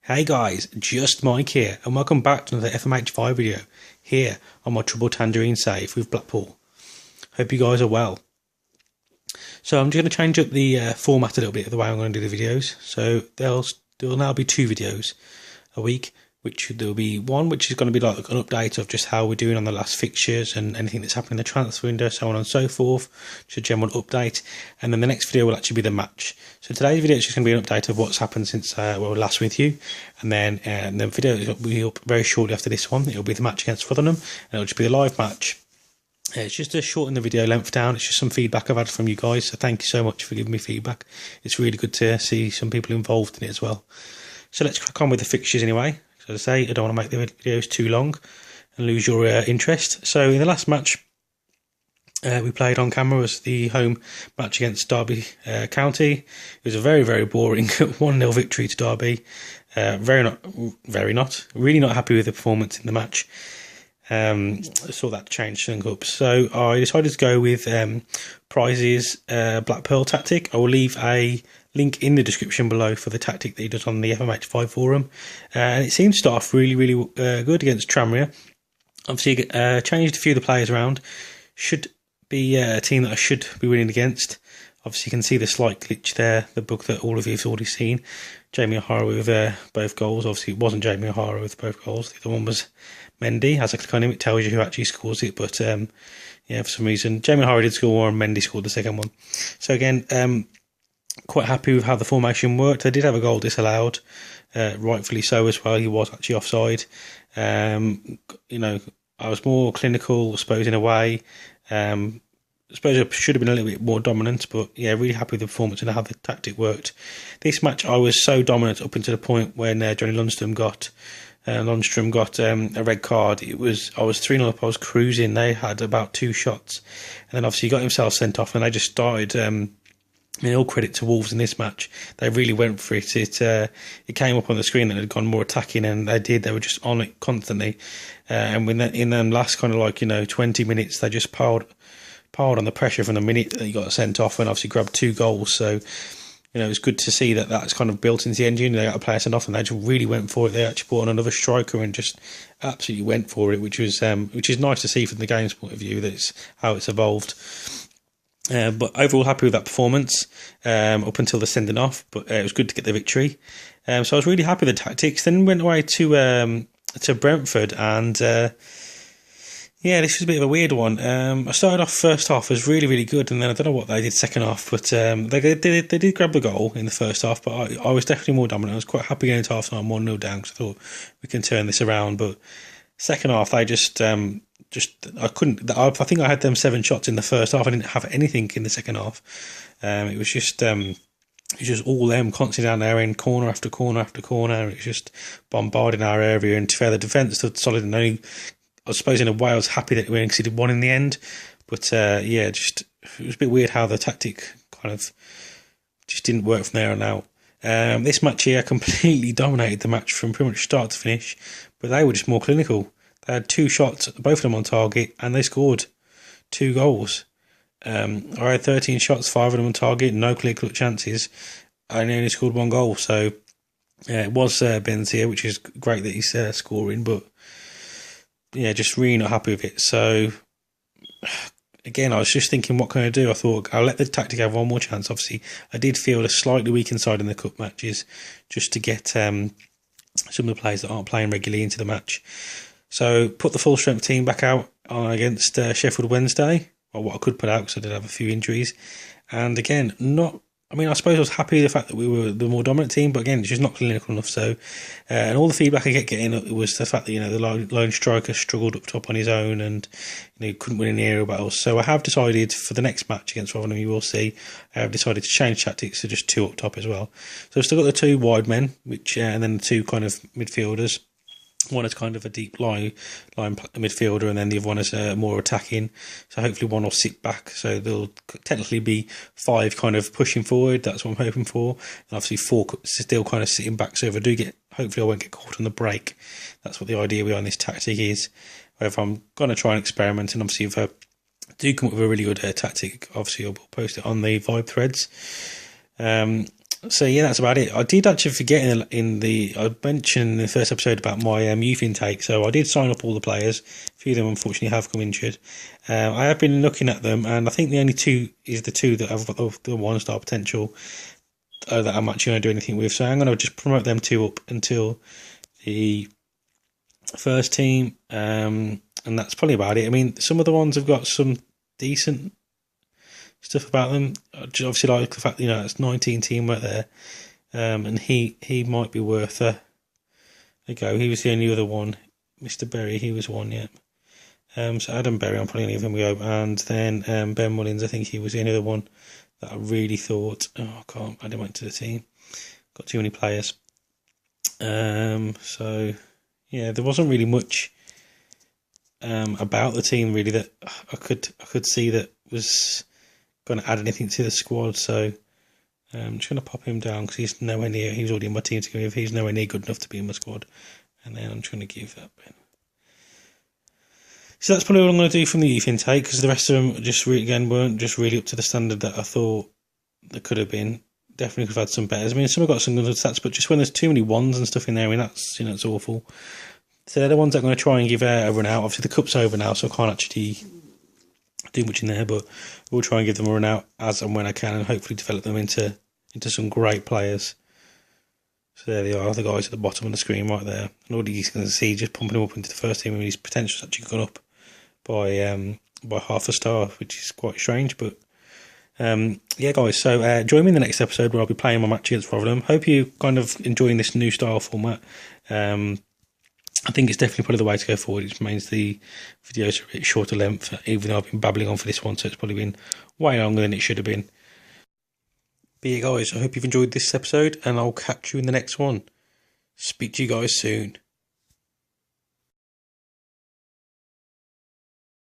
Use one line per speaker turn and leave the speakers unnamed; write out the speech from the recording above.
Hey guys, just Mike here, and welcome back to another FMH5 video here on my Trouble Tangerine save with Blackpool. Hope you guys are well. So I'm just going to change up the format a little bit of the way I'm going to do the videos. So there'll now be 2 videos a week, which there'll be one which is going to be like an update of just how we're doing on the last fixtures and anything that's happened in the transfer window, so on and so forth, just a general update. And then the next video will actually be the match. So today's video is just going to be an update of what's happened since we were last with you, and then the video will be up very shortly after this one. It'll be the match against Rotherham, and it'll just be a live match. It's just to shorten the video length down. It's just some feedback I've had from you guys, so thank you so much for giving me feedback. It's really good to see some people involved in it as well. So let's crack on with the fixtures anyway. So as I say, I don't want to make the videos too long and lose your interest. So in the last match we played on camera was the home match against Derby County. It was a very, very boring 1-0 victory to Derby. Really not happy with the performance in the match. I saw that change something up, so I decided to go with Prizes Black Pearl tactic. I will leave a link in the description below for the tactic that he does on the FMH5 forum, and it seemed to start off really good against Tranmere. Obviously changed a few of the players around. Should be a team that I should be winning against. Obviously you can see the slight glitch there, the bug that all of you have already seen. Jamie O'Hara with both goals. Obviously it wasn't Jamie O'Hara with both goals, the other one was Mendy. As I click on him, it tells you who actually scores it, but yeah, for some reason Jamie O'Hara did score one and Mendy scored the second one. So again, quite happy with how the formation worked. I did have a goal disallowed, rightfully so as well. He was actually offside. You know, I was more clinical, I suppose, in a way. I suppose I should have been a little bit more dominant, but yeah, really happy with the performance and how the tactic worked. This match I was so dominant up until the point when Johnny Lundstrom got a red card. I was 3-0 up, I was cruising. They had about 2 shots, and then obviously he got himself sent off, and they just started. All credit to Wolves in this match. They really went for it. It came up on the screen that had gone more attacking, and they did. They were just on it constantly. And in them last kind of 20 minutes, they just piled on the pressure from the minute that he got sent off, and obviously grabbed 2 goals. So, it was good to see that that's kind of built into the engine. They got a player sent off, and they just really went for it. They actually brought on another striker and just absolutely went for it, which is nice to see from the game's point of view. That's how it's evolved. But overall happy with that performance up until the sending off. But it was good to get the victory. So I was really happy with the tactics. Then went away to Brentford, and yeah, this was a bit of a weird one. I started off first half was really good, and then I don't know what they did second half, but they did grab the goal in the first half. But I was definitely more dominant. I was quite happy going to half time 1-0 down, because I thought we can turn this around. But second half they just I couldn't. I think I had them 7 shots in the first half. I didn't have anything in the second half. It was just all them constantly down there in corner after corner after corner. It was just bombarding our area. And to be fair, the defence stood solid, and only, I suppose in a way I was happy that we conceded 1 in the end. But yeah, it was a bit weird how the tactic kind of just didn't work from there on out. This match here completely dominated the match from pretty much start to finish, but they were just more clinical. They had 2 shots, both of them on target, and they scored 2 goals. I had 13 shots, 5 of them on target, no clear-cut chances, and only scored 1 goal. So it was Benzia, which is great that he's scoring, but yeah, just really not happy with it. So again, I was just thinking, what can I do? I thought I'll let the tactic have 1 more chance. Obviously, I did feel a slightly weak inside in the cup matches, just to get some of the players that aren't playing regularly into the match. So put the full strength team back out against Sheffield Wednesday, or what I could put out, because I did have a few injuries. And again, I suppose I was happy with the fact that we were the more dominant team, but again, it's just not clinical enough. So, and all the feedback I kept getting was the fact that, the lone striker struggled up top on his own, and couldn't win in the aerial battles. So I have decided for the next match against Rotherham, you will see, I have decided to change tactics to just 2 up top as well. So I've still got the 2 wide men, and then the 2 kind of midfielders. One is kind of a deep line midfielder, and then the other one is more attacking. So hopefully one will sit back. So there'll technically be 5 kind of pushing forward. That's what I'm hoping for. And obviously 4 still kind of sitting back. So if I do hopefully I won't get caught on the break. That's what the idea behind this tactic is. If I'm going to try and experiment, and obviously if I do come up with a really good tactic, obviously I'll post it on the Vibe threads. So yeah, that's about it. I did actually forget I mentioned in the first episode about my youth intake. So I did sign up all the players. A few of them unfortunately have come injured. I have been looking at them, and I think the only two is the two that have got the 1-star potential that I'm actually going to do anything with. So I'm going to just promote them two up until the first team, and that's probably about it. I mean, some of the ones have got some decent stuff about them. I just obviously like the fact that, it's 19 teamwork there, and he might be worth a go. He was the only other one. Mr. Berry, he was one, yeah. So Adam Berry, I'm probably going to give him a go, and then Ben Mullins, I think he was the only other one that I really thought, I can't add him into the team. Got too many players. So yeah, there wasn't really much about the team really that I could see that was going to add anything to the squad. So I'm just going to pop him down because he's nowhere near. He was already in my team to give. He's nowhere near good enough to be in my squad, and then I'm just going to give that Ben. So that's probably what I'm going to do from the youth intake, because the rest of them just weren't just really up to the standard that I thought they could have been. Definitely could have had some betters. I mean, some have got some good stats, but just when there's too many ones and stuff in there, I mean, that's it's awful. So they're the ones that I'm going to try and give a run out. Obviously, the cup's over now, so I can't actually do much in there, but we'll try and give them a run out as and when I can, and hopefully develop them into some great players. So there they are, the guys at the bottom of the screen right there. And all you can see, just pumping them up into the first team, and his potential's actually gone up by half a star, which is quite strange, but yeah, guys. So join me in the next episode where I'll be playing my match against Rotherham. Hope you kind of enjoying this new style format. I think it's definitely probably the way to go forward. It means the videos are a bit shorter length, even though I've been babbling on for this one, so it's probably been way longer than it should have been. But yeah, guys, I hope you've enjoyed this episode, and I'll catch you in the next one. Speak to you guys soon.